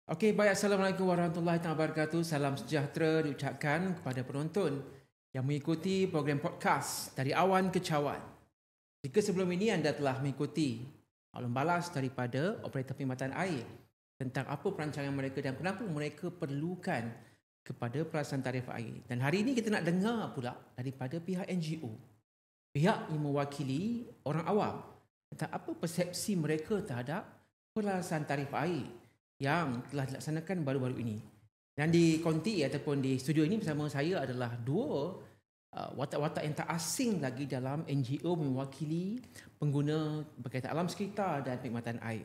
Okey, baik. Assalamualaikum warahmatullahi wabarakatuh. Salam sejahtera diucapkan kepada penonton yang mengikuti program podcast dari Awan ke Cawan. Jika sebelum ini anda telah mengikuti maklum balas daripada operator perkhidmatan air tentang apa perancangan mereka dan kenapa mereka perlukan kepada perasaan tarif air. Dan hari ini kita nak dengar pula daripada pihak NGO, pihak yang mewakili orang awam tentang apa persepsi mereka terhadap perasaan tarif air yang telah dilaksanakan baru-baru ini. Dan di konti ataupun di studio ini bersama saya adalah dua watak-watak yang tak asing lagi dalam NGO mewakili pengguna berkaitan alam sekitar dan perkhidmatan air.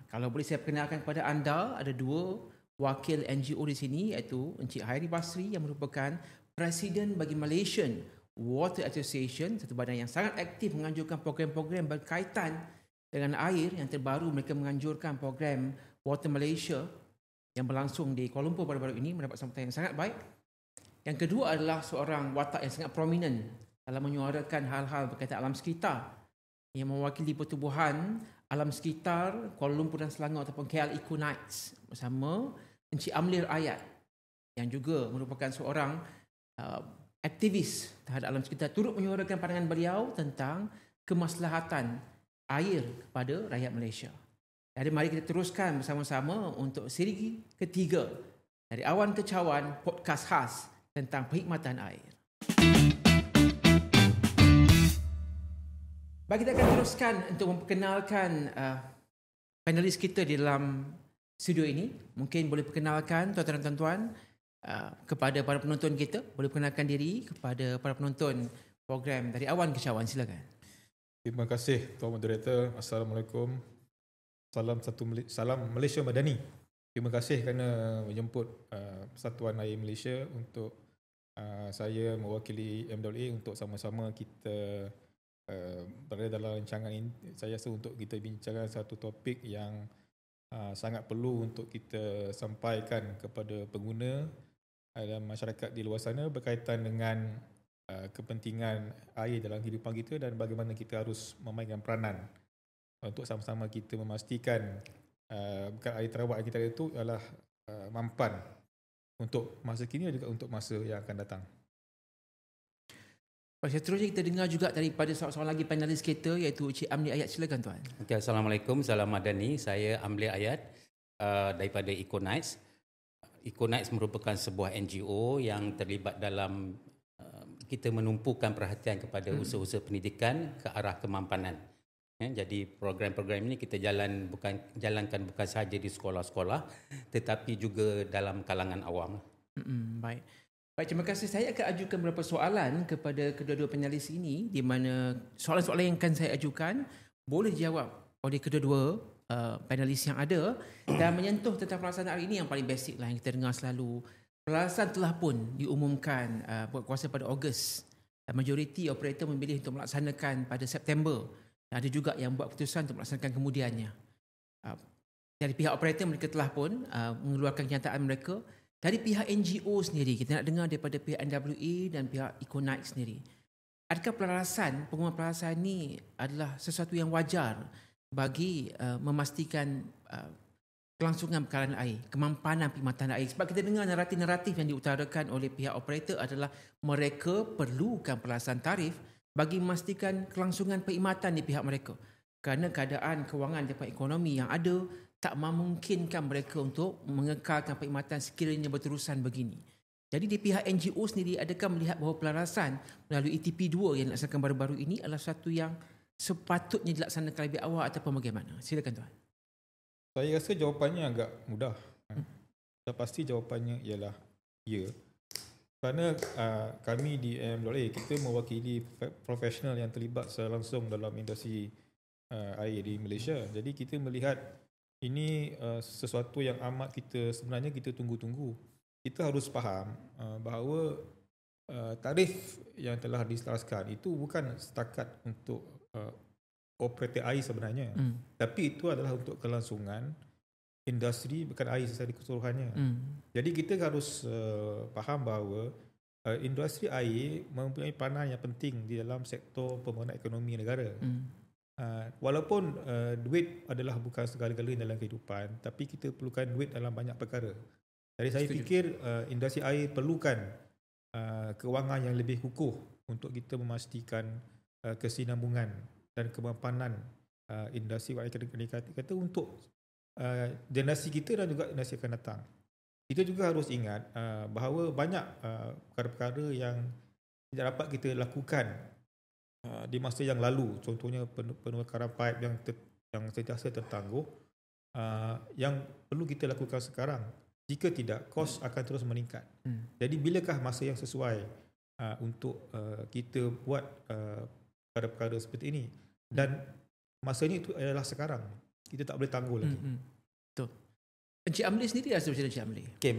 Kalau boleh saya perkenalkan kepada anda, ada dua wakil NGO di sini iaitu Encik Hairi Basri yang merupakan Presiden bagi Malaysian Water Association, satu badan yang sangat aktif menganjurkan program-program berkaitan dengan air. Yang terbaru mereka menganjurkan program Water Malaysia yang berlangsung di Kuala Lumpur baru-baru ini mendapat sambutan yang sangat baik. Yang kedua adalah seorang watak yang sangat prominent dalam menyuarakan hal-hal berkaitan alam sekitar yang mewakili pertubuhan alam sekitar Kuala Lumpur dan Selangor ataupun KL Eco Nights bersama Encik Amlir Ayat yang juga merupakan seorang aktivis terhadap alam sekitar, turut menyuarakan pandangan beliau tentang kemaslahatan air kepada rakyat Malaysia. Jadi mari kita teruskan bersama-sama untuk siri ketiga dari Awan ke Cawan, podcast khas tentang perkhidmatan air. Baik, kita akan teruskan untuk memperkenalkan panelis kita di dalam studio ini. Mungkin boleh perkenalkan tuan-tuan dan tuan-tuan kepada para penonton kita. Boleh perkenalkan diri kepada para penonton program dari Awan ke Cawan. Silakan. Terima kasih Tuan Moderator. Assalamualaikum. Salam Malaysia Madani. Terima kasih kerana menjemput Persatuan Air Malaysia untuk saya mewakili MWA untuk sama-sama kita berada dalam rancangan ini. Saya rasa untuk kita bincangkan satu topik yang sangat perlu untuk kita sampaikan kepada pengguna dan masyarakat di luar sana berkaitan dengan kepentingan air dalam kehidupan kita dan bagaimana kita harus memainkan peranan untuk sama-sama kita memastikan bukan air terawat yang kita ada itu adalah mampan untuk masa kini dan juga untuk masa yang akan datang. Seterusnya kita dengar juga daripada seorang lagi panelis kita iaitu Encik Amlir Ayat. Silakan tuan. Okay, Assalamualaikum, salam madani. Saya Amlir Ayat daripada Eco Nights. Eco Nights merupakan sebuah NGO yang terlibat dalam kita menumpukan perhatian kepada usaha-usaha pendidikan ke arah kemampanan. Jadi program-program ini kita jalankan bukan sahaja di sekolah-sekolah tetapi juga dalam kalangan awam. Baik. Terima kasih. Saya akan ajukan beberapa soalan kepada kedua-dua panelis ini, di mana soalan-soalan yang akan saya ajukan boleh dijawab oleh kedua-dua panelis yang ada dan menyentuh tentang pelaksanaan hari ini yang paling basic lah yang kita dengar selalu. Pelaksanaan telah pun diumumkan berkuasa pada Ogos dan majoriti operator memilih untuk melaksanakan pada September. Ada juga yang buat keputusan untuk melaksanakan kemudiannya. Dari pihak operator mereka telah pun mengeluarkan kenyataan mereka. Dari pihak NGO sendiri, kita nak dengar daripada pihak NWA dan pihak Eco Nights sendiri. Adakah pengumuman pelarasan ini adalah sesuatu yang wajar bagi memastikan kelangsungan bekalan air, kemampanan perkhidmatan air? Sebab kita dengar naratif-naratif yang diutarakan oleh pihak operator adalah mereka perlukan pelarasan tarif bagi memastikan kelangsungan perkhidmatan di pihak mereka. Kerana keadaan kewangan dan ekonomi yang ada tak memungkinkan mereka untuk mengekalkan perkhidmatan sekiranya berterusan begini. Jadi di pihak NGO sendiri, adakah melihat bahawa pelarasan melalui ETP2 yang dilaksanakan baru-baru ini adalah satu yang sepatutnya dilaksanakan lebih awal ataupun bagaimana? Silakan tuan. Saya rasa jawapannya agak mudah. Sudah pasti jawapannya ialah ya. Kerana kami di MWA, kita mewakili profesional yang terlibat secara langsung dalam industri air di Malaysia. Jadi kita melihat ini sesuatu yang amat sebenarnya kita tunggu-tunggu. Kita harus faham bahawa tarif yang telah diselaraskan itu bukan setakat untuk operator air sebenarnya. Tapi itu adalah untuk kelangsungan industri bukan air secara keseluruhannya. Jadi kita harus faham bahawa industri air mempunyai peranan yang penting di dalam sektor pembangunan ekonomi negara. Walaupun duit adalah bukan segala-galanya dalam kehidupan, tapi kita perlukan duit dalam banyak perkara. Jadi saya fikir industri air perlukan kewangan yang lebih kukuh untuk kita memastikan kesinambungan dan kemapanan industri air kata untuk generasi kita dan juga generasi akan datang. Kita juga harus ingat bahawa banyak perkara-perkara yang tidak dapat kita lakukan di masa yang lalu. Contohnya penukaran pipe yang sentiasa tertangguh, yang perlu kita lakukan sekarang. Jika tidak, kos akan terus meningkat. Jadi bilakah masa yang sesuai untuk kita buat perkara-perkara seperti ini? Dan masanya itu adalah sekarang. Kita tak boleh tangguh lagi. Betul. Encik Amli sendiri rasa macam mana Encik Amli? Okay,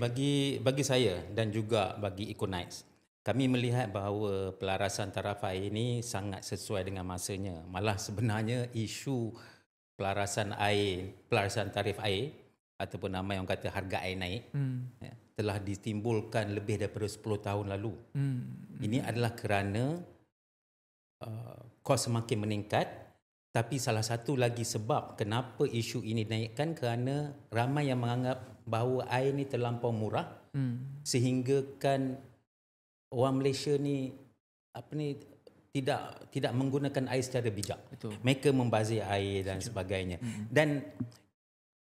bagi saya dan juga bagi Econites, kami melihat bahawa pelarasan taraf air ini sangat sesuai dengan masanya. Malah sebenarnya isu pelarasan tarif air ataupun nama yang kata harga air naik telah ditimbulkan lebih daripada 10 tahun lalu. Ini adalah kerana kos semakin meningkat. Tapi salah satu lagi sebab kenapa isu ini dinaikkan kerana ramai yang menganggap bahawa air ni terlampau murah sehingga kan orang Malaysia ni tidak menggunakan air secara bijak. Betul. Mereka membazir air dan sebagainya. Dan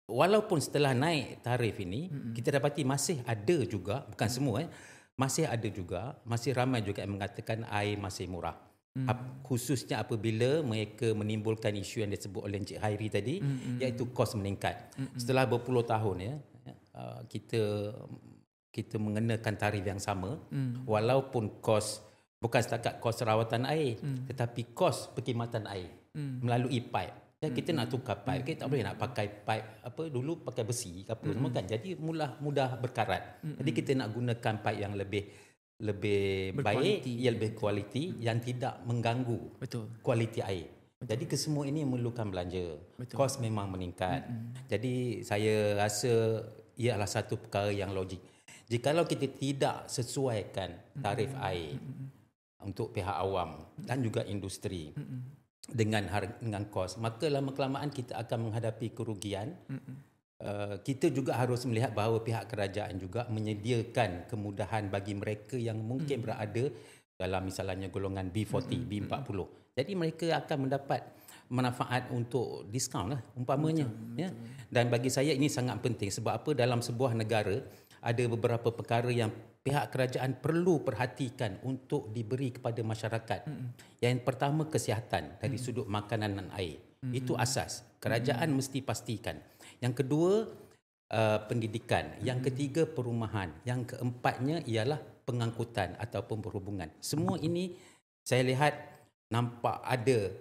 walaupun setelah naik tarif ini kita dapati masih ada juga, bukan semua masih ada juga, masih ramai juga yang mengatakan air masih murah. Khususnya apabila mereka menimbulkan isu yang disebut oleh Encik Hairi tadi, iaitu kos meningkat. Setelah berpuluh tahun kita mengenakan tarif yang sama, walaupun kos bukan setakat kos rawatan air, tetapi kos perkhidmatan air melalui pipe. Kita nak tukar pipe, kita tak boleh nak pakai pipe dulu pakai besi semua kan. Jadi mudah berkarat. Jadi kita nak gunakan pipe yang lebih baik, yang lebih kualiti, yang tidak mengganggu kualiti air. Jadi kesemua ini memerlukan belanja. Kos memang meningkat. Jadi saya rasa ia adalah satu perkara yang logik. Jikalau kita tidak sesuaikan tarif air untuk pihak awam dan juga industri dengan kos, maka lama-kelamaan kita akan menghadapi kerugian. Kita juga harus melihat bahawa pihak kerajaan juga menyediakan kemudahan bagi mereka yang mungkin berada dalam misalnya golongan B40, B40. Jadi mereka akan mendapat manfaat untuk diskaun lah umpamanya. Ya. Dan bagi saya ini sangat penting sebab apa, dalam sebuah negara ada beberapa perkara yang pihak kerajaan perlu perhatikan untuk diberi kepada masyarakat. Yang pertama, kesihatan dari sudut makanan dan air. Itu asas. Kerajaan mesti pastikan. Yang kedua, pendidikan. Yang ketiga, perumahan. Yang keempatnya ialah pengangkutan ataupun perhubungan. Semua ini saya lihat nampak ada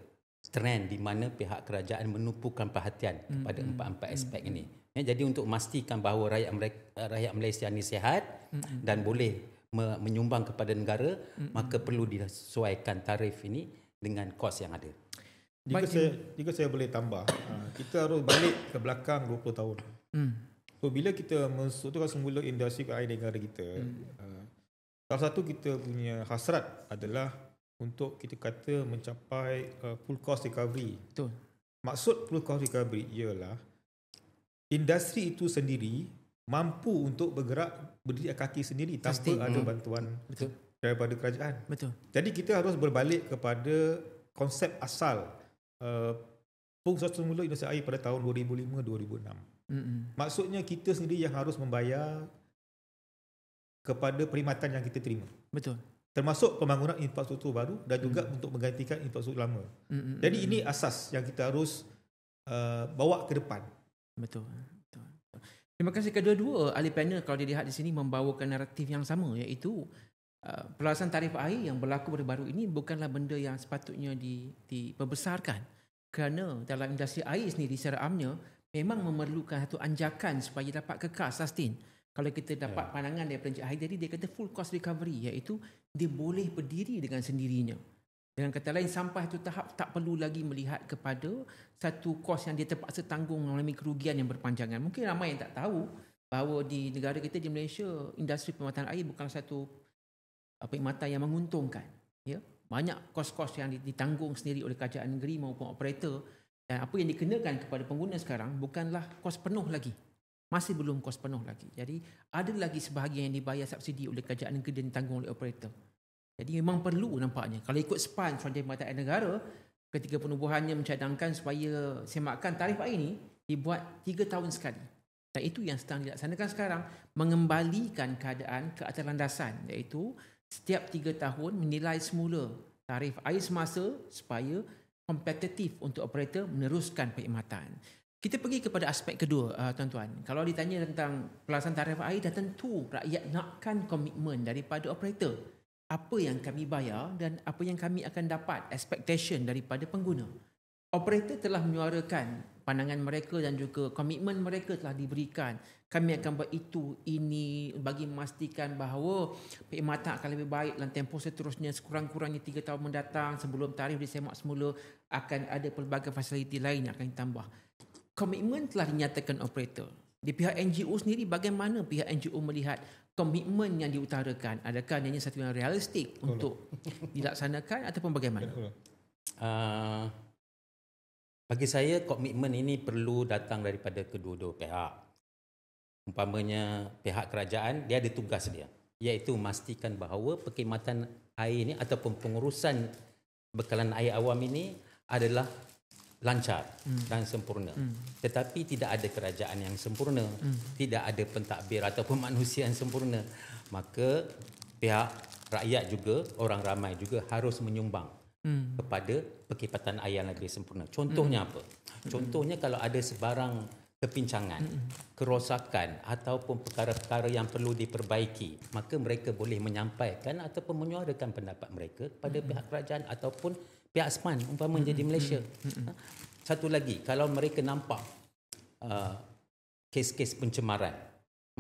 trend di mana pihak kerajaan menumpukan perhatian kepada empat-empat aspek ini. Jadi untuk memastikan bahawa rakyat Malaysia ini sihat dan boleh menyumbang kepada negara, maka perlu disesuaikan tarif ini dengan kos yang ada. Jika saya boleh tambah, kita harus balik ke belakang 20 tahun. So bila kita mensutukan semula industri air negara kita, salah satu kita punya hasrat adalah untuk kita kata mencapai full cost recovery. Betul. Maksud full cost recovery ialah industri itu sendiri mampu untuk bergerak berdiri kaki sendiri tanpa ada bantuan daripada kerajaan. Betul. Jadi kita harus berbalik kepada konsep asal pengusaha semula industri air pada tahun 2005-2006. Maksudnya kita sendiri yang harus membayar kepada perkhidmatan yang kita terima. Betul. Termasuk pembangunan infrastruktur baru dan juga untuk menggantikan infrastruktur lama. Jadi ini asas yang kita harus bawa ke depan. Betul. Terima kasih kedua-dua ahli panel kalau dilihat di sini membawakan naratif yang sama, iaitu pelarasan tarif air yang berlaku baru-baru ini bukanlah benda yang sepatutnya diperbesarkan, kerana dalam industri air sendiri secara amnya memang memerlukan satu anjakan supaya dapat kekal sustain. Kalau kita dapat pandangan daripada Encik Haidari, dia kata full cost recovery, iaitu dia boleh berdiri dengan sendirinya. Dengan kata lain, sampai satu tahap tak perlu lagi melihat kepada satu kos yang dia terpaksa tanggung mengalami kerugian yang berpanjangan. Mungkin ramai yang tak tahu bahawa di negara kita, di Malaysia, industri perkhidmatan air bukanlah satu perkhidmatan yang menguntungkan. Ya? banyak kos-kos yang ditanggung sendiri oleh kerajaan negeri maupun operator, dan apa yang dikenakan kepada pengguna sekarang bukanlah kos penuh lagi. Masih belum kos penuh lagi. Jadi ada lagi sebahagian yang dibayar subsidi oleh kerajaan negeri dan ditanggung oleh operator. Jadi memang perlu nampaknya. Kalau ikut SPAN, Suruhanjaya Pemerintahan Negara, ketika penubuhannya mencadangkan supaya semakan tarif air ini dibuat 3 tahun sekali. Dan itu yang sedang dilaksanakan sekarang, mengembalikan keadaan ke atas landasan, iaitu setiap 3 tahun menilai semula tarif air semasa supaya kompetitif untuk operator meneruskan perkhidmatan. Kita pergi kepada aspek kedua, tuan-tuan. Kalau ditanya tentang pelaksanaan tarif air, dah tentu rakyat nakkan komitmen daripada operator. Apa yang kami bayar dan apa yang kami akan dapat, expectation daripada pengguna. Operator telah menyuarakan pandangan mereka dan juga komitmen mereka telah diberikan. Kami akan buat itu, ini bagi memastikan bahawa perkhidmatan akan lebih baik dalam tempoh seterusnya, sekurang-kurangnya 3 tahun mendatang. Sebelum tarif disemak semula, akan ada pelbagai fasiliti lain yang akan ditambah. Komitmen telah dinyatakan operator. Di pihak NGO sendiri, bagaimana pihak NGO melihat komitmen yang diutarakan? Adakah ianya satu yang realistik untuk dilaksanakan ataupun bagaimana? Bagi saya, komitmen ini perlu datang daripada kedua-dua pihak. Umpamanya pihak kerajaan, dia ada tugas dia, iaitu memastikan bahawa perkhidmatan air ini ataupun pengurusan bekalan air awam ini adalah lancar dan sempurna. Tetapi tidak ada kerajaan yang sempurna, tidak ada pentadbir ataupun manusia yang sempurna. Maka pihak rakyat juga, orang ramai juga harus menyumbang kepada perkhidmatan air yang lebih sempurna. Contohnya apa? Contohnya kalau ada sebarang kepincangan, kerosakan ataupun perkara-perkara yang perlu diperbaiki, maka mereka boleh menyampaikan ataupun menyuarakan pendapat mereka kepada pihak kerajaan ataupun pihak SPAN umpamanya jadi Malaysia. Satu lagi, kalau mereka nampak kes-kes pencemaran,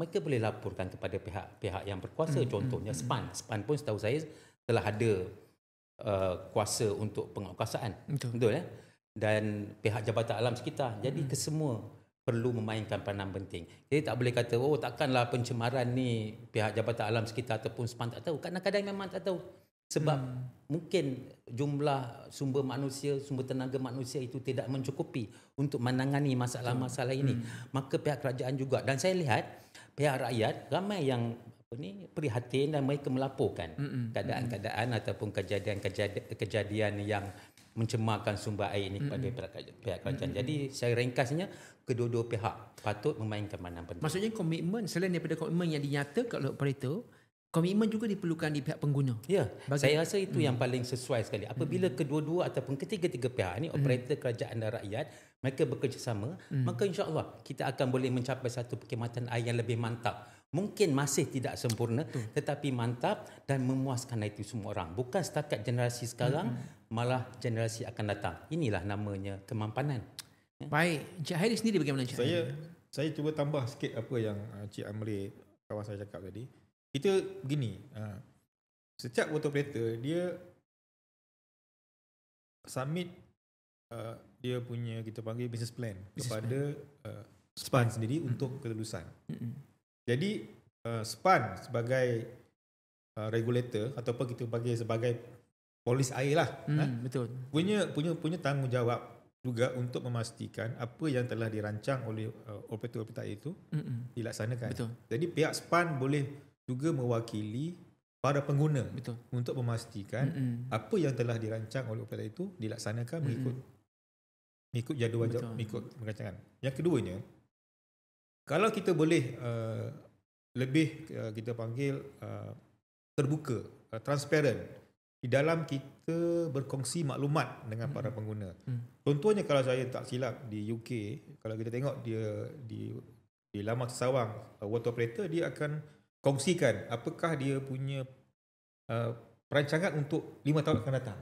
mereka boleh laporkan kepada pihak-pihak yang berkuasa. Contohnya SPAN. SPAN pun setahu saya telah ada kuasa untuk penguasaan. Betul ya? Dan pihak Jabatan Alam Sekitar. Jadi kesemua perlu memainkan peranan penting. Jadi tak boleh kata, oh takkanlah pencemaran ni pihak Jabatan Alam Sekitar ataupun SPAN tak tahu. Kadang-kadang memang tak tahu. Sebab mungkin jumlah sumber manusia, sumber tenaga manusia itu tidak mencukupi untuk menangani masalah-masalah ini. Maka pihak kerajaan juga, dan saya lihat pihak rakyat ramai yang prihatin dan mereka melaporkan keadaan-keadaan ataupun kejadian yang mencemarkan sumber air ini kepada pihak kerajaan. Jadi saya ringkasnya, kedua-dua pihak patut memainkan peranan penting. Maksudnya komitmen, selain daripada komitmen yang dinyatakan oleh operator, komitmen juga diperlukan di pihak pengguna. Ya, saya rasa itu yang paling sesuai sekali. Apabila kedua-dua ataupun ketiga-tiga pihak ini, operator, kerajaan dan rakyat, mereka bekerjasama, maka insya-Allah kita akan boleh mencapai satu perkhidmatan air yang lebih mantap. Mungkin masih tidak sempurna, tetapi mantap dan memuaskan itu semua orang. Bukan setakat generasi sekarang, malah generasi akan datang. Inilah namanya kemampanan. Baik, Encik Hairi sendiri bagaimana Encik? Saya cuba tambah sikit apa yang Cik Amri, kawan saya cakap tadi. Kita begini, setiap water operator dia submit dia punya, kita panggil business plan kepada SPAN sendiri untuk kelulusan. Jadi SPAN sebagai regulator ataupun kita panggil sebagai polis air lah, betul. punya tanggungjawab juga untuk memastikan apa yang telah dirancang oleh operator-operator itu dilaksanakan. Betul. Jadi pihak SPAN boleh juga mewakili para pengguna untuk memastikan apa yang telah dirancang oleh operator itu dilaksanakan mengikut jadual, mengikut perancangan. Yang keduanya, kalau kita boleh lebih kita panggil terbuka, transparent di dalam kita berkongsi maklumat dengan para pengguna. Contohnya kalau saya tak silap di UK, kalau kita tengok dia di laman sesawang water operator, dia akan kongsikan apakah dia punya perancangan untuk 5 tahun akan datang.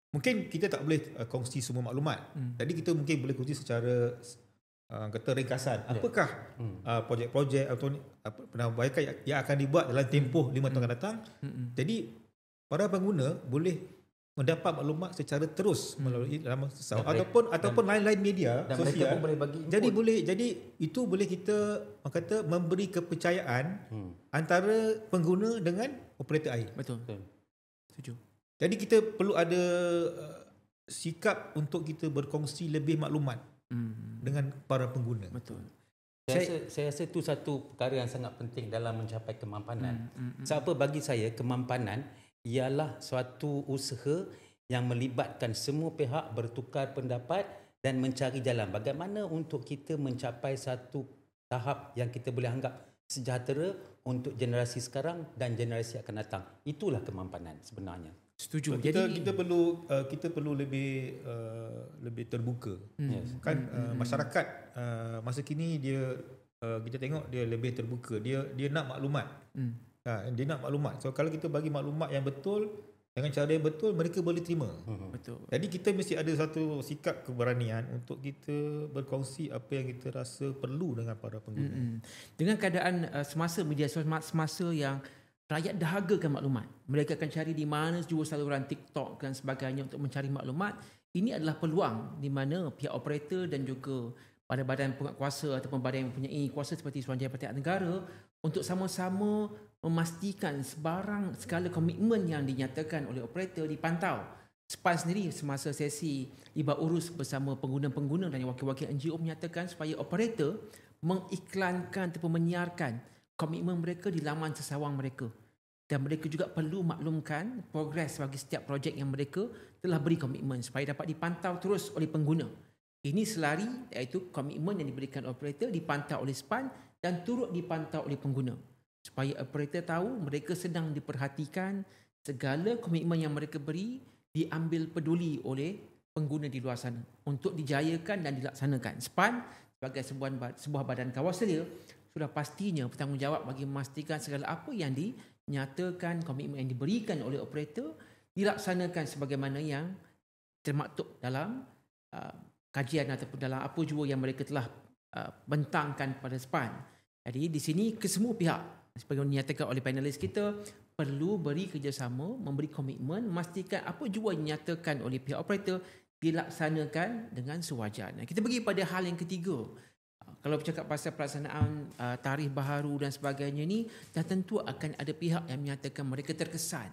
Mungkin kita tak boleh kongsi semua maklumat. Jadi kita mungkin boleh kongsi secara kata ringkasan. Apakah projek-projek atau penambahbaikan yang akan dibuat dalam tempoh 5 tahun akan datang. Jadi para pengguna boleh mendapat maklumat secara terus melalui laman sesawang ataupun lain-lain media dan sosial. Mereka pun boleh bagi input. Jadi itu boleh kita kata memberi kepercayaan antara pengguna dengan operator air. Betul. Setuju. Jadi kita perlu ada sikap untuk kita berkongsi lebih maklumat dengan para pengguna. Betul. Saya rasa itu satu perkara yang sangat penting dalam mencapai kemampanan. Sebab bagi saya kemampanan ialah suatu usaha yang melibatkan semua pihak bertukar pendapat dan mencari jalan bagaimana untuk kita mencapai satu tahap yang kita boleh anggap sejahtera untuk generasi sekarang dan generasi akan datang. Itulah kemampanan sebenarnya. Setuju. So, kita perlu lebih terbuka. Yes. Kan masyarakat masa kini dia kita tengok dia lebih terbuka. Dia nak maklumat. Dia nak maklumat. So kalau kita bagi maklumat yang betul dengan cara yang betul, mereka boleh terima. Betul. Jadi kita mesti ada satu sikap keberanian untuk kita berkongsi apa yang kita rasa perlu dengan para pengguna. Dengan keadaan semasa media sosial, semasa yang rakyat dahagakan maklumat, mereka akan cari di mana jua saluran TikTok dan sebagainya untuk mencari maklumat. Ini adalah peluang di mana pihak operator dan juga badan-badan penguatkuasa ataupun badan yang mempunyai kuasa seperti Suruhanjaya Perkhidmatan Negara untuk sama-sama memastikan segala komitmen yang dinyatakan oleh operator dipantau. SPAN sendiri semasa sesi libat urus bersama pengguna-pengguna dan wakil-wakil NGO menyatakan supaya operator mengiklankan ataupun menyiarkan komitmen mereka di laman sesawang mereka. Dan mereka juga perlu maklumkan progres bagi setiap projek yang mereka telah beri komitmen supaya dapat dipantau terus oleh pengguna. Ini selari iaitu komitmen yang diberikan operator dipantau oleh SPAN dan turut dipantau oleh pengguna. Supaya operator tahu mereka sedang diperhatikan, segala komitmen yang mereka beri diambil peduli oleh pengguna di luar sana untuk dijayakan dan dilaksanakan. SPAN sebagai sebuah badan kawasalia sudah pastinya bertanggungjawab bagi memastikan segala apa yang dinyatakan, komitmen yang diberikan oleh operator dilaksanakan sebagaimana yang termaktub dalam kajian ataupun dalam apa jua yang mereka telah bentangkan pada SPAN. Jadi di sini kesemua pihak sebagaimana dinyatakan oleh panelis kita perlu beri kerjasama, memberi komitmen, memastikan apa jua yang dinyatakan oleh pihak operator dilaksanakan dengan sewajarnya. Kita pergi pada hal yang ketiga. Kalau bercakap pasal pelaksanaan tarikh baharu dan sebagainya ni, dah tentu akan ada pihak yang menyatakan mereka terkesan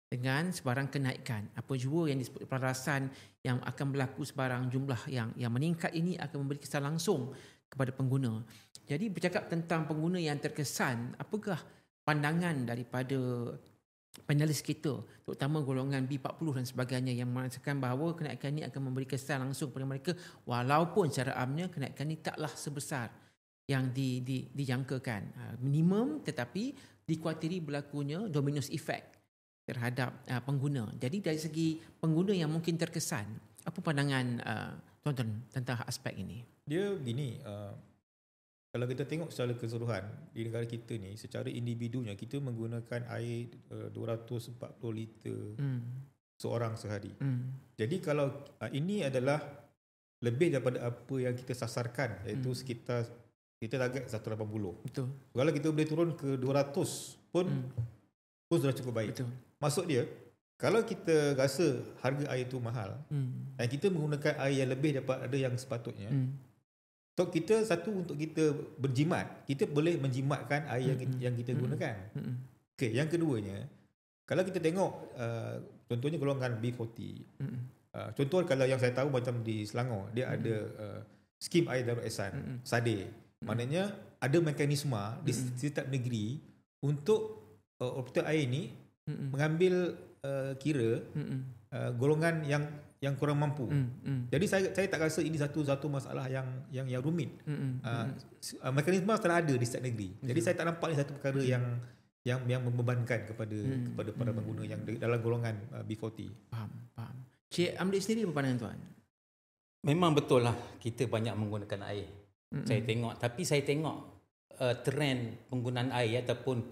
dengan sebarang kenaikan. Apa jua yang disebut pelarasan yang akan berlaku sebarang jumlah yang meningkat ini akan memberi kesan langsung kepada pengguna. Jadi bercakap tentang pengguna yang terkesan, apakah pandangan daripada panelis kita, terutama golongan B40 dan sebagainya yang mengatakan bahawa kenaikan ini akan memberi kesan langsung kepada mereka walaupun secara amnya kenaikan ini taklah sebesar yang dijangkakan. Minimum tetapi dikuatiri berlakunya dominus effect terhadap pengguna. Jadi dari segi pengguna yang mungkin terkesan, apa pandangan tuan-tuan tentang aspek ini? Dia gini, kalau kita tengok secara keseluruhan di negara kita ni, secara individunya kita menggunakan air 240 liter seorang sehari. Jadi kalau ini adalah lebih daripada apa yang kita sasarkan, iaitu sekitar kita target 180. Betul. Kalau kita boleh turun ke 200 pun sudah cukup baik. Betul. Maksud dia, kalau kita rasa harga air itu mahal dan kita menggunakan air yang lebih daripada yang sepatutnya, so kita untuk kita berjimat, kita boleh menjimatkan air yang kita gunakan. Okey, yang keduanya, kalau kita tengok contohnya golongan B40. Contoh kalau yang saya tahu macam di Selangor, dia ada skim air darurat ihsan, SADE. Maknanya ada mekanisme di setiap negeri untuk operator air ni mengambil kira golongan yang kurang mampu. Jadi saya tak rasa ini satu masalah yang rumit. Mekanisme telah ada di setiap negeri. Jadi saya tak nampak ini satu perkara yang membebankan kepada para pengguna yang dalam golongan B40. Faham. Cik Amli sendiri apa pandangan tuan? Memang betul lah kita banyak menggunakan air. Saya tengok trend penggunaan air ataupun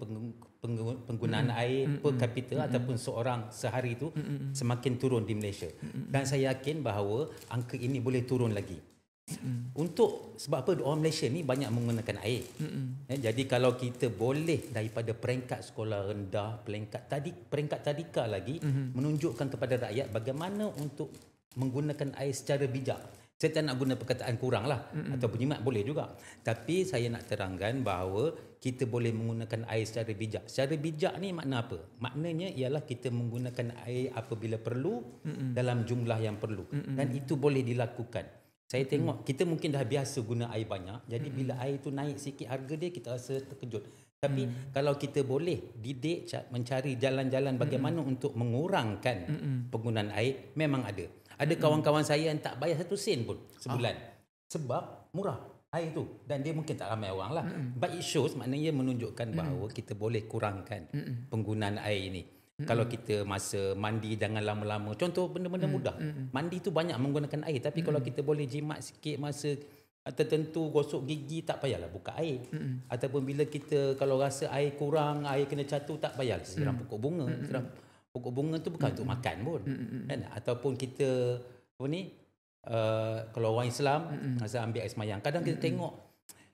penggunaan air per kapita ataupun seorang sehari itu semakin turun di Malaysia. Dan saya yakin bahawa angka ini boleh turun lagi. Sebab apa orang Malaysia ni banyak menggunakan air. Jadi kalau kita boleh daripada peringkat sekolah rendah, peringkat tadika lagi menunjukkan kepada rakyat bagaimana untuk menggunakan air secara bijak. Saya tak nak guna perkataan kurang lah atau berjimat boleh juga. Tapi saya nak terangkan bahawa kita boleh menggunakan air secara bijak. Secara bijak ni makna apa? Maknanya ialah kita menggunakan air apabila perlu dalam jumlah yang perlu. Dan itu boleh dilakukan. Saya tengok kita mungkin dah biasa guna air banyak. Jadi bila air tu naik sikit harga dia, kita rasa terkejut. Tapi kalau kita boleh didik mencari jalan-jalan bagaimana untuk mengurangkan penggunaan air, memang ada. Ada kawan-kawan saya yang tak bayar 1 sen pun sebulan. Sebab murah air tu. Dan dia mungkin tak ramai orang lah. But it shows, maknanya menunjukkan bahawa kita boleh kurangkan penggunaan air ni. Kalau kita masa mandi jangan lama-lama. Contoh benda-benda mudah. Mandi tu banyak menggunakan air. Tapi kalau kita boleh jimat sikit masa tertentu, gosok gigi, tak payahlah buka air. Ataupun bila kita kalau rasa air kurang, air kena catu, tak payahlah siram pokok bunga. Siram pokok bunga tu bukan untuk makan pun. Kan? Ataupun kita kalau orang Islam masa ambil air semayang, kadang kita tengok,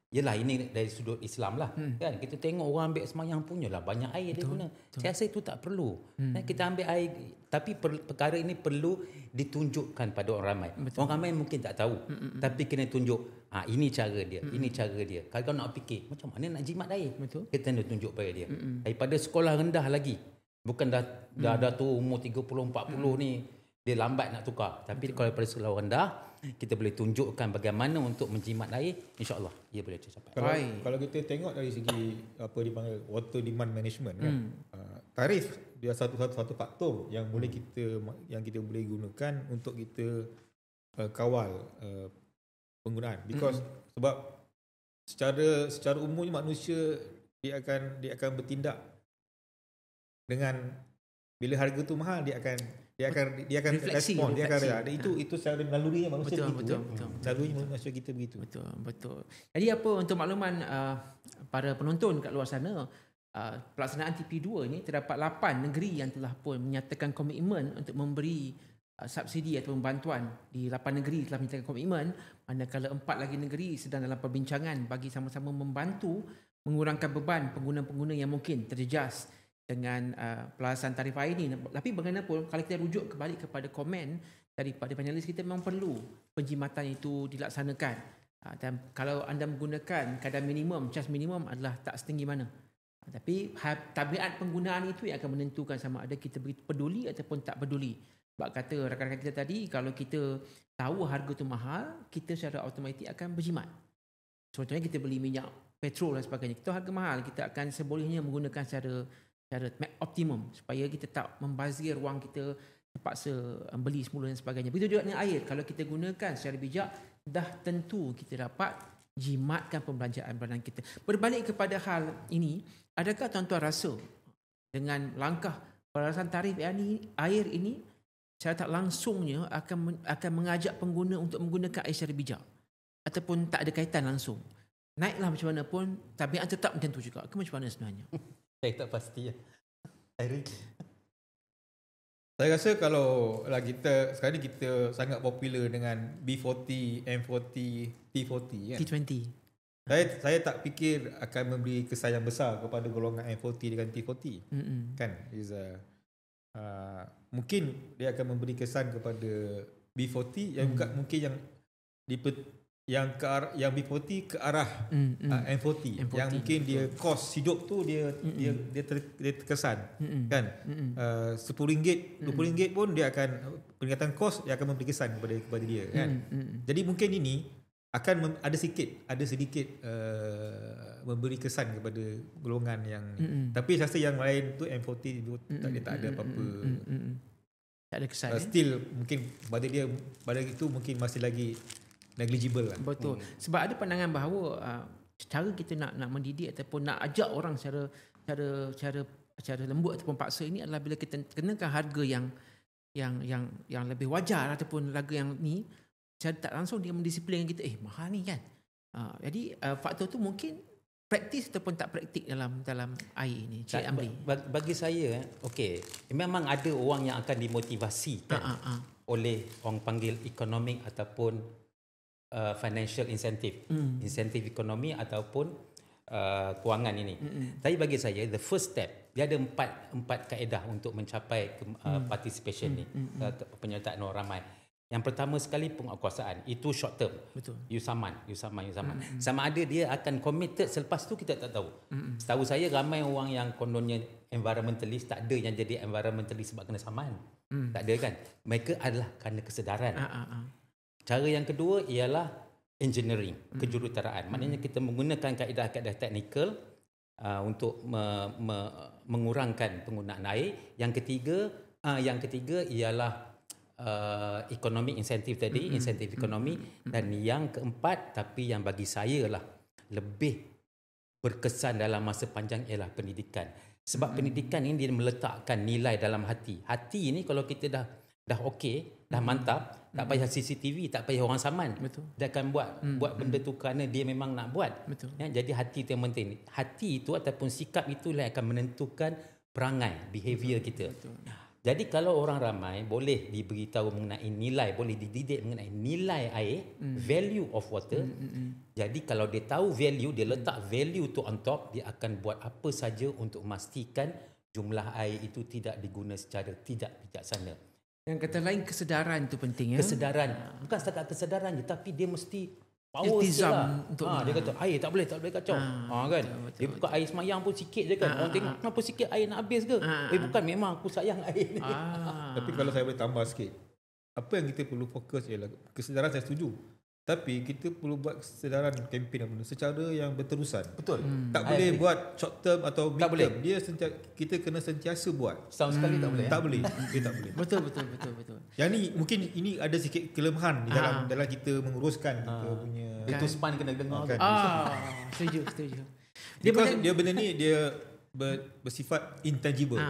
yelah ini dari sudut Islam lah, kan, kita tengok orang ambil air semayang punyalah banyak air dia guna. Saya rasa itu tak perlu. Kita ambil air, tapi perkara ini perlu ditunjukkan pada orang ramai. Orang ramai mungkin tak tahu, tapi kena tunjuk, ini cara dia, ini cara dia. Kalau nak fikir macam mana nak jimat air, kita kena tunjuk pada dia. Daripada sekolah rendah lagi, bukan dah tu umur 30-40 ni dia lambat nak tukar. Tapi kalau daripada sekolah rendah, kita boleh tunjukkan bagaimana untuk menjimat air, insya-Allah ia boleh tercapai. Kalau kita tengok dari segi apa dipanggil water demand management kan, tarif dia satu faktor yang boleh kita boleh gunakan untuk kita kawal penggunaan. Because sebab secara umumnya manusia dia akan bertindak dengan bila harga tu mahal, dia akan respon, dia akan itu secara nalurinya manusia begitu. Nalurinya manusia kita begitu. Betul. Jadi apa untuk makluman para penonton kat luar sana, pelaksanaan TP2 ni terdapat 8 negeri yang telah pun menyatakan komitmen untuk memberi subsidi atau bantuan. Di 8 negeri telah menyatakan komitmen, manakala 4 lagi negeri sedang dalam perbincangan bagi sama-sama membantu mengurangkan beban pengguna-pengguna yang mungkin terjejas dengan pelaksanaan tarif air ini. Tapi bagaimanapun kalau kita rujuk kembali kepada komen daripada panelis, kita memang perlu penjimatan itu dilaksanakan. Dan kalau anda menggunakan kadar minimum, cas minimum adalah tak setinggi mana. Tapi tabiat penggunaan itu yang akan menentukan sama ada kita begitu peduli ataupun tak peduli. Sebab kata rakan-rakan kita tadi, kalau kita tahu harga itu mahal, kita secara automatik akan berjimat. Contohnya kita beli minyak petrol dan sebagainya, kita harga mahal, kita akan sebolehnya menggunakan secara optimum supaya kita tak membazir wang kita, terpaksa beli semula dan sebagainya. Begitu juga dengan air, kalau kita gunakan secara bijak, dah tentu kita dapat jimatkan pembelanjaan bulanan kita. Berbalik kepada hal ini, adakah tuan-tuan rasa dengan langkah pelaksanaan tarif air ini secara tak langsungnya akan mengajak pengguna untuk menggunakan air secara bijak ataupun tak ada kaitan langsung? Naiklah macam mana pun, tabiat tetap macam tu juga ke macam mana sebenarnya? Saya tak pasti. Saya rasa kalau kita sekarang ni kita sangat popular dengan B40, M40, T40 kan. T20. Saya tak fikir akan memberi kesan yang besar kepada golongan M40 dengan T40. Kan? Mungkin dia akan memberi kesan kepada B40 yang mungkin yang B40 ke arah M40 yang mungkin dia kos hidup tu dia terkesan kan. RM10, RM20 pun dia akan peningkatan kos dia akan memberi kesan kepada dia kan. Jadi mungkin ini akan ada sedikit memberi kesan kepada golongan yang tapi saya rasa yang lain tu M40 tak ada apa-apa. Tak ada kesan. Still mungkin pada itu mungkin masih lagi negligible lah. Betul. Sebab ada pandangan bahawa cara kita nak mendidik ataupun nak ajak orang secara lembut ataupun paksa ini adalah bila kita kenakan harga yang lebih wajar ataupun harga yang ni, secara tak langsung dia mendisiplinkan kita, mahal ni kan. Jadi faktor tu mungkin praktis ataupun tak praktik dalam air ni. Cik Amri. Bagi saya, memang ada orang yang akan dimotivasi kan oleh orang panggil economic ataupun financial incentive, insentif ekonomi ataupun kewangan ini. Tapi bagi saya the first step, dia ada empat kaedah untuk mencapai participation ni, penyertaan orang ramai. Yang pertama sekali penguatkuasaan, itu short term. Betul. You saman. Sama ada dia akan committed selepas tu kita tak tahu. Setahu saya ramai orang yang kononnya environmentalist, tak ada yang jadi environmentalist sebab kena saman. Tak ada kan. Mereka adalah kerana kesedaran. Cara yang kedua ialah engineering, kejuruteraan. Maknanya kita menggunakan kaedah-kaedah teknikal untuk mengurangkan penggunaan air. Yang ketiga ialah economic incentive tadi, insentif ekonomi. Dan yang keempat, tapi yang bagi saya lah lebih berkesan dalam masa panjang ialah pendidikan. Sebab pendidikan ini dia meletakkan nilai dalam hati. Hati ni kalau kita dah okey, dah mantap, tak payah CCTV, tak payah orang saman. Betul. Dia akan buat benda tu kerana dia memang nak buat. Betul. Ya, jadi hati itu yang penting. Hati itu ataupun sikap itulah yang akan menentukan perangai, behavior kita. Betul. Jadi kalau orang ramai boleh diberitahu mengenai nilai, boleh dididik mengenai nilai air, value of water. Jadi kalau dia tahu value, dia letak value tu on top, dia akan buat apa saja untuk memastikan jumlah air itu tidak diguna secara tidak bijaksana. Yang kata lain, kesedaran tu penting ya. Kesedaran. Bukan setakat kesedaran je, tapi dia mesti power Iltizam lah. untuk Dia kata air tak boleh kacau. Kan. betul, Dia buka air semayang pun sikit je kan. Orang tengok kenapa sikit air nak habis ke? Bukan, memang aku sayang air ni. Tapi kalau saya boleh tambah sikit, apa yang kita perlu fokus ialah kesedaran. Saya setuju, tapi kita perlu buat kesedaran kempen dan benda secara yang berterusan. Betul. Tak boleh buat short term atau mid Tak boleh. term. Dia kita kena sentiasa buat. Setahun sekali tak boleh. Tak boleh. Dia tak boleh. Betul. Yang ni mungkin ini ada sikit kelemahan di dalam kita menguruskan kita punya. Itu span kena dengar. Kan. Setuju. Dia benda ni dia bersifat intangible.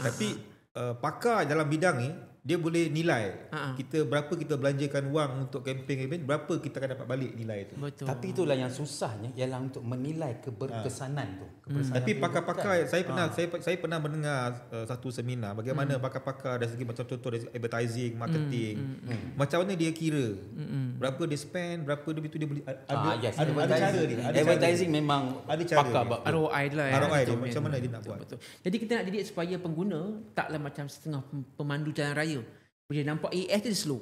Tapi pakar dalam bidang ni dia boleh nilai berapa kita belanjakan wang untuk kempen, berapa kita akan dapat balik nilai itu. Betul. Tapi itulah yang susahnya ialah untuk menilai keberkesanan tu. Tapi pakar-pakar saya pernah mendengar satu seminar bagaimana pakar-pakar dari segi macam contoh dari advertising, marketing, macam mana dia kira berapa dia spend, berapa dia boleh ada cara dia. Advertising memang ada cara pakar dia. bab ROI lah ya. ROI dia Betul, macam mana dia nak buat. Betul. Jadi kita nak didik supaya pengguna taklah macam setengah pemandu jalan raya. Bila nampak AS dia slow.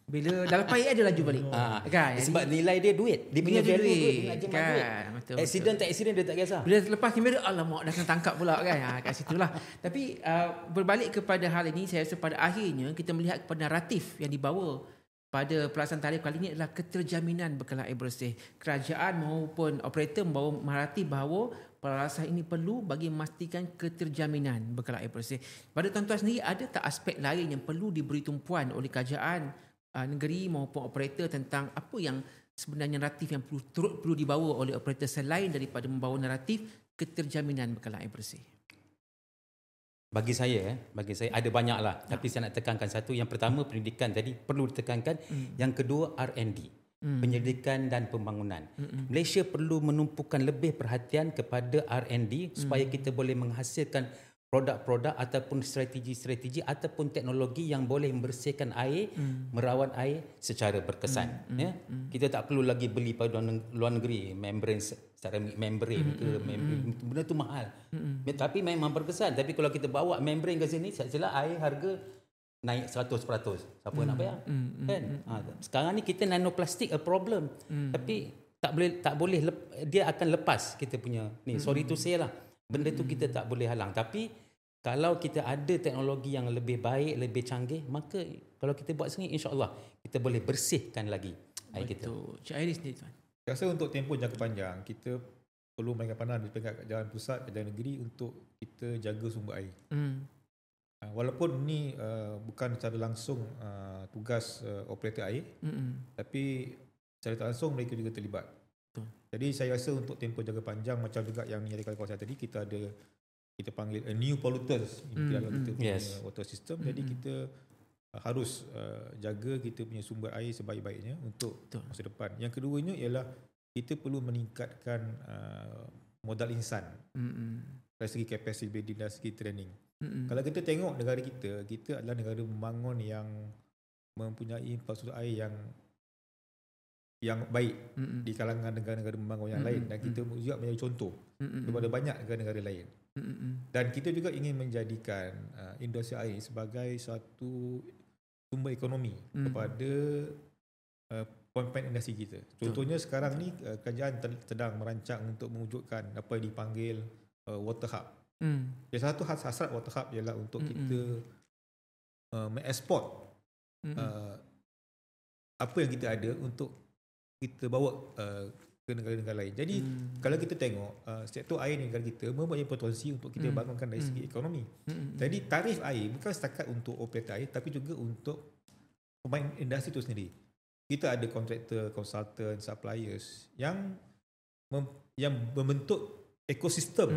Bila dah lepas AS dia laju balik. Kan? Sebab nilai dia duit. Dia punya value duit. Dia nak Kan? duit. Betul. Accident tak accident dia tak kisah. Bila lepas kamera, alamak dah kena tangkap pula kan. Kat situlah. Tapi berbalik kepada hal ini, saya rasa pada akhirnya kita melihat kepada naratif yang dibawa pada pelaksanaan tarikh kali ini adalah keterjaminan bekalan air bersih. Kerajaan maupun operator membawa naratif bahawa pelaksanaan ini perlu bagi memastikan keterjaminan bekalan air bersih. Pada tuan-tuan sendiri, ada tak aspek lain yang perlu diberi tumpuan oleh kerajaan negeri maupun operator tentang apa yang sebenarnya naratif yang perlu dibawa oleh operator selain daripada membawa naratif keterjaminan bekalan air bersih? Bagi saya ada banyak lah. Tapi saya nak tekankan satu. Yang pertama, pendidikan tadi perlu ditekankan. Yang kedua, R&D, penyelidikan dan pembangunan. Malaysia perlu menumpukan lebih perhatian kepada R&D supaya kita boleh menghasilkan produk-produk ataupun strategi-strategi ataupun teknologi yang boleh membersihkan air, merawat air secara berkesan. Kita tak perlu lagi beli pada luar negeri membrane, ceramic membrane ke benda tu mahal. Tapi memang berkesan. Tapi kalau kita bawa membrane ke sini, sajalah air harga naik 100%. Siapa nak bayar? Kan? Sekarang ni kita nanoplastik a problem. Tapi tak boleh dia akan lepas kita punya ni. Sorry to say lah. Benda tu kita tak boleh halang. Tapi kalau kita ada teknologi yang lebih baik, lebih canggih, maka kalau kita buat sendiri, insya-Allah kita boleh bersihkan lagi air kita. Betul. Cik Airis ni tuan. Saya rasa untuk tempoh jangka panjang kita perlu mainkan peranan di peringkat kerajaan pusat, kerajaan negeri untuk kita jaga sumber air. Walaupun ni bukan secara langsung tugas operator air, tapi secara tak langsung mereka juga terlibat. Jadi saya rasa untuk tempoh jangka panjang macam juga yang nyatakan kawan saya tadi, kita panggil a new polluters dalam kita punya water system. Jadi kita harus jaga kita punya sumber air sebaik-baiknya untuk masa depan. Yang keduanya ialah kita perlu meningkatkan modal insan dari segi capacity building, dari segi training. Kalau kita tengok negara kita adalah negara membangun yang mempunyai infrastruktur air yang baik di kalangan negara-negara membangun yang lain, dan kita juga menjadi contoh kepada banyak negara-negara lain. Dan kita juga ingin menjadikan industri air sebagai satu sumber ekonomi kepada poin-poin industri kita. Contohnya sekarang ni kerajaan sedang merancang untuk mewujudkan apa yang dipanggil water hub. Yang satu hasrat water hub ialah untuk kita mengeksport apa yang kita ada untuk kita bawa ke negara-negara lain. Jadi kalau kita tengok sektor air negara kita mempunyai potensi untuk kita bangunkan dari segi ekonomi. Jadi tarif air bukan setakat untuk operator air tapi juga untuk pemain industri itu sendiri. Kita ada kontraktor, konsultan, suppliers yang membentuk ekosistem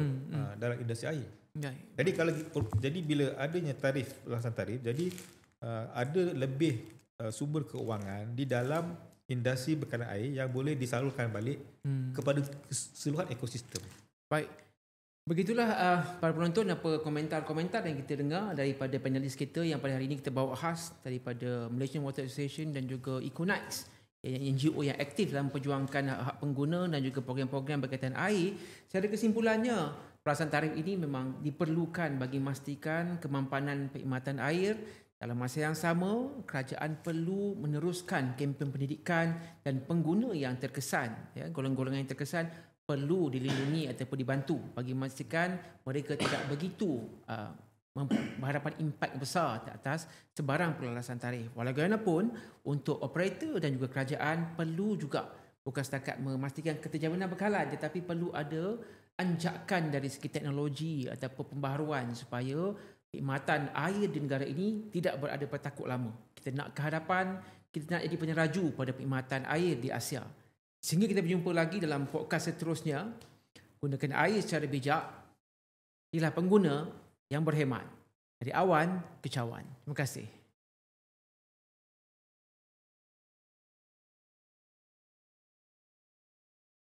dalam industri air. Jadi bila adanya pelaksanaan tarif, jadi ada lebih sumber keuangan di dalam industri berkenaan air yang boleh disalurkan balik kepada keseluruhan ekosistem. Baik. Begitulah para penonton apa komentar-komentar yang kita dengar daripada panelis kita yang pada hari ini kita bawa khas daripada Malaysian Water Association dan juga Econax, NGO yang aktif dalam memperjuangkan hak pengguna dan juga program-program berkaitan air. Secara kesimpulannya, pelaksanaan tarif ini memang diperlukan bagi memastikan kemampanan perkhidmatan air. Dalam masa yang sama, kerajaan perlu meneruskan kempen pendidikan dan pengguna yang terkesan, golongan-golongan yang terkesan perlu dilindungi ataupun dibantu bagi memastikan mereka tidak begitu berhadapan impak besar atas sebarang pelaksanaan tarif. Walaupun untuk operator dan juga kerajaan perlu juga bukan setakat memastikan keterjaminan bekalan tetapi perlu ada anjakan dari segi teknologi ataupun pembaharuan supaya perkhidmatan air di negara ini tidak berada pada takut lama. Kita nak ke hadapan, kita nak jadi penyeraju pada perkhidmatan air di Asia. Sehingga kita berjumpa lagi dalam podcast seterusnya. Gunakan air secara bijak. Ialah pengguna yang berhemat. Dari awan ke cawan. Terima kasih.